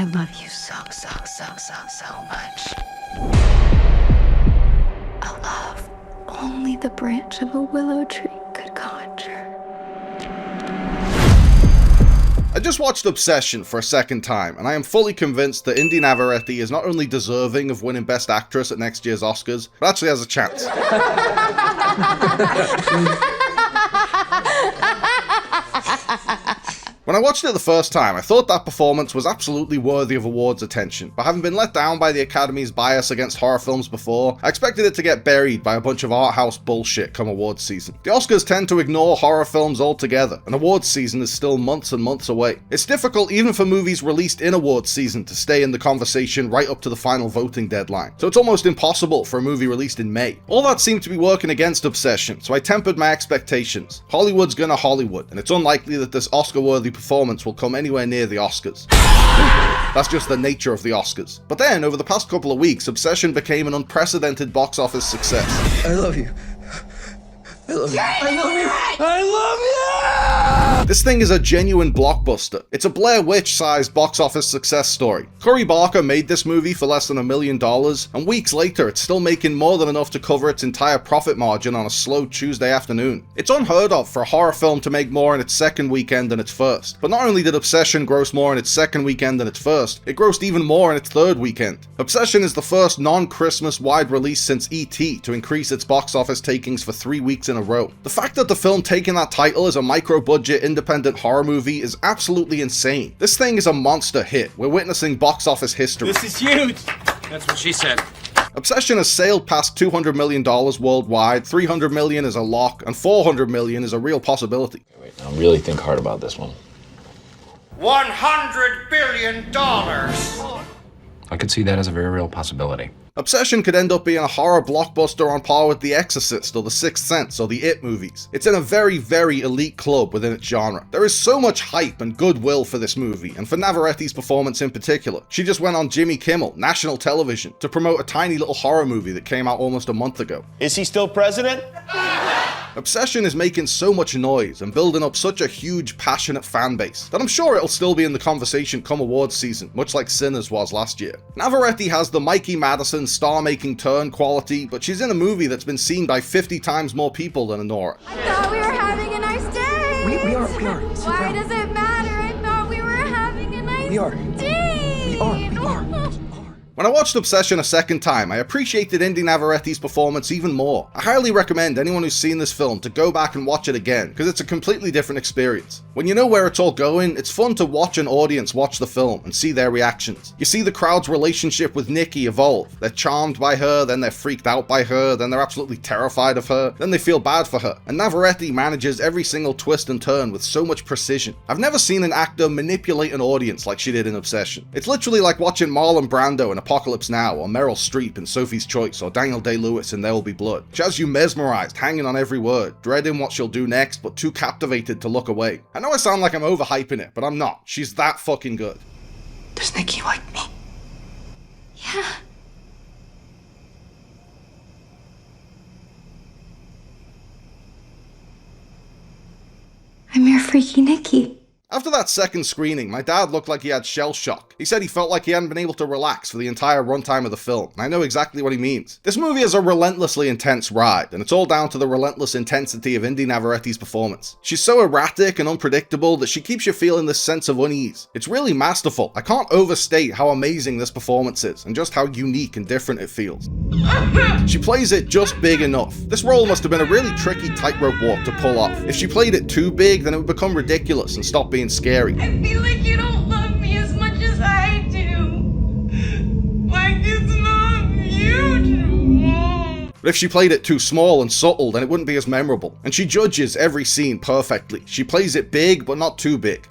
I love you so much. A love only the branch of a willow tree could conjure. I just watched Obsession for a second time, and I am fully convinced that Inde Navarrette is not only deserving of winning Best Actress at next year's Oscars, but actually has a chance. When I watched it the first time, I thought that performance was absolutely worthy of awards attention, but having been let down by the Academy's bias against horror films before, I expected it to get buried by a bunch of art house bullshit come awards season. The Oscars tend to ignore horror films altogether, and awards season is still months and months away. It's difficult even for movies released in awards season to stay in the conversation right up to the final voting deadline, so it's almost impossible for a movie released in May. All that seemed to be working against Obsession, so I tempered my expectations. Hollywood's gonna Hollywood, and it's unlikely that this Oscar-worthy performance will come anywhere near the Oscars. That's just the nature of the Oscars. But then, over the past couple of weeks, Obsession became an unprecedented box office success. I love you. I love you. I love you. I love you! This thing is a genuine blockbuster. It's a Blair Witch-sized box office success story. Cory Barker made this movie for less than $1 million, and weeks later it's still making more than enough to cover its entire profit margin on a slow Tuesday afternoon. It's unheard of for a horror film to make more in its second weekend than its first. But not only did Obsession gross more in its second weekend than its first, it grossed even more in its third weekend. Obsession is the first non-Christmas wide release since E.T. to increase its box office takings for 3 weeks in a row. The fact that the film taking that title as a micro-budget independent horror movie is absolutely insane. This thing is a monster hit. We're witnessing box office history. This is huge! That's what she said. Obsession has sailed past $200 million worldwide, $300 million is a lock, and $400 million is a real possibility. Wait, now really think hard about this one. $100 billion! I could see that as a very real possibility. Obsession could end up being a horror blockbuster on par with The Exorcist or The Sixth Sense or the It movies. It's in a very, very elite club within its genre. There is so much hype and goodwill for this movie, and for Navarrette's performance in particular. She just went on Jimmy Kimmel, national television, to promote a tiny little horror movie that came out almost a month ago. Is he still president? Obsession is making so much noise and building up such a huge, passionate fan base that I'm sure it'll still be in the conversation come awards season, much like Sinners was last year. Navarrette has the Mikey Madison star-making turn quality, but she's in a movie that's been seen by 50 times more people than Anora. I thought we were having a nice day. We are. Sit Why down. does it matter? I thought we were having a nice We are. day. We are. When I watched Obsession a second time, I appreciated Inde Navarrette's performance even more. I highly recommend anyone who's seen this film to go back and watch it again, because it's a completely different experience. When you know where it's all going, it's fun to watch an audience watch the film and see their reactions. You see the crowd's relationship with Nikki evolve. They're charmed by her, then they're freaked out by her, then they're absolutely terrified of her, then they feel bad for her. And Navarrette manages every single twist and turn with so much precision. I've never seen an actor manipulate an audience like she did in Obsession. It's literally like watching Marlon Brando in Apocalypse Now, or Meryl Streep in Sophie's Choice, or Daniel Day-Lewis in There Will Be Blood. She has you mesmerized, hanging on every word, dreading what she'll do next, but too captivated to look away. I know I sound like I'm overhyping it, but I'm not. She's that fucking good. Does Nikki like me? Yeah. I'm your freaky Nikki. After that second screening, my dad looked like he had shell shock. He said he felt like he hadn't been able to relax for the entire runtime of the film, and I know exactly what he means. This movie is a relentlessly intense ride, and it's all down to the relentless intensity of Inde Navarrette's performance. She's so erratic and unpredictable that she keeps you feeling this sense of unease. It's really masterful. I can't overstate how amazing this performance is, and just how unique and different it feels. She plays it just big enough. This role must have been a really tricky tightrope walk to pull off. If she played it too big, then it would become ridiculous and stop being scary. I feel like you don't love me as much as I do. Like it's not mutual. But if she played it too small and subtle, then it wouldn't be as memorable. And she judges every scene perfectly. She plays it big, but not too big.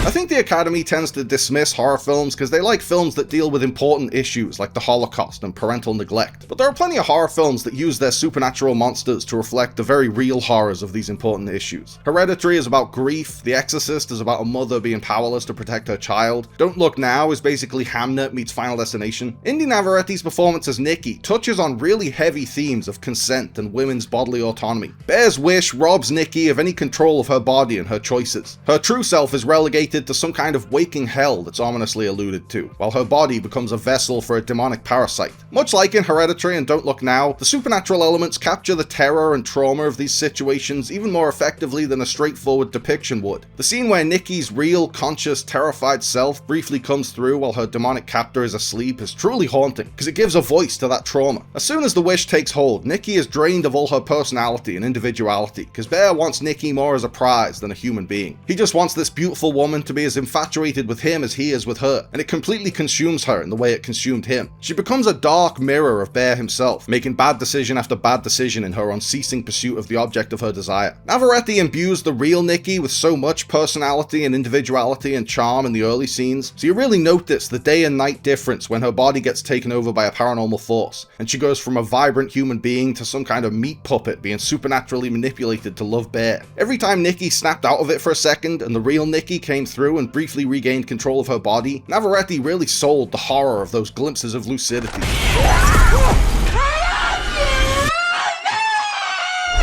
I think the Academy tends to dismiss horror films because they like films that deal with important issues like the Holocaust and parental neglect. But there are plenty of horror films that use their supernatural monsters to reflect the very real horrors of these important issues. Hereditary is about grief, The Exorcist is about a mother being powerless to protect her child, Don't Look Now is basically Hamnet meets Final Destination. Inde Navarrette's performance as Nikki touches on really heavy themes of consent and women's bodily autonomy. Bear's wish robs Nikki of any control of her body and her choices. Her true self is relegated relegated to some kind of waking hell that's ominously alluded to, while her body becomes a vessel for a demonic parasite. Much like in Hereditary and Don't Look Now, the supernatural elements capture the terror and trauma of these situations even more effectively than a straightforward depiction would. The scene where Nikki's real, conscious, terrified self briefly comes through while her demonic captor is asleep is truly haunting, because it gives a voice to that trauma. As soon as the wish takes hold, Nikki is drained of all her personality and individuality, because Bear wants Nikki more as a prize than a human being. He just wants this beautiful woman to be as infatuated with him as he is with her, and it completely consumes her in the way it consumed him. She becomes a dark mirror of Bear himself, making bad decision after bad decision in her unceasing pursuit of the object of her desire. Navarrette imbues the real Nikki with so much personality and individuality and charm in the early scenes, so you really notice the day and night difference when her body gets taken over by a paranormal force, and she goes from a vibrant human being to some kind of meat puppet being supernaturally manipulated to love Bear. Every time Nikki snapped out of it for a second and the real Nikki came through and briefly regained control of her body, Navarrete really sold the horror of those glimpses of lucidity.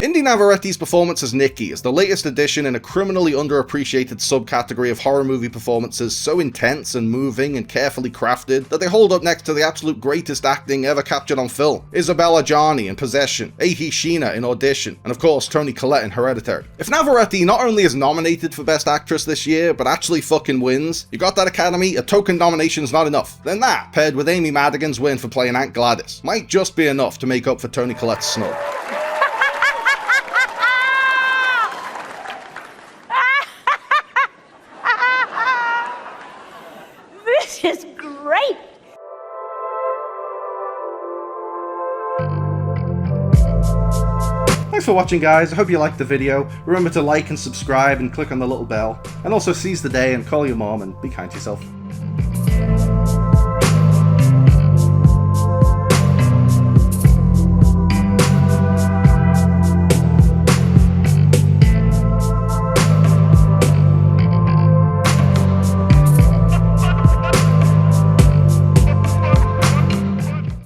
Inde Navarrette's performance as Nikki is the latest addition in a criminally underappreciated subcategory of horror movie performances so intense and moving and carefully crafted that they hold up next to the absolute greatest acting ever captured on film. Isabella Gianni in Possession, Ehi Sheena in Audition, and of course Toni Collette in Hereditary. If Navarrete not only is nominated for Best Actress this year, but actually fucking wins, you got that, Academy? A token nomination's not enough. Then that, paired with Amy Madigan's win for playing Aunt Gladys, might just be enough to make up for Toni Collette's snub. This is great! Thanks for watching, guys. I hope you liked the video. Remember to like and subscribe and click on the little bell. And also seize the day and call your mom and be kind to yourself.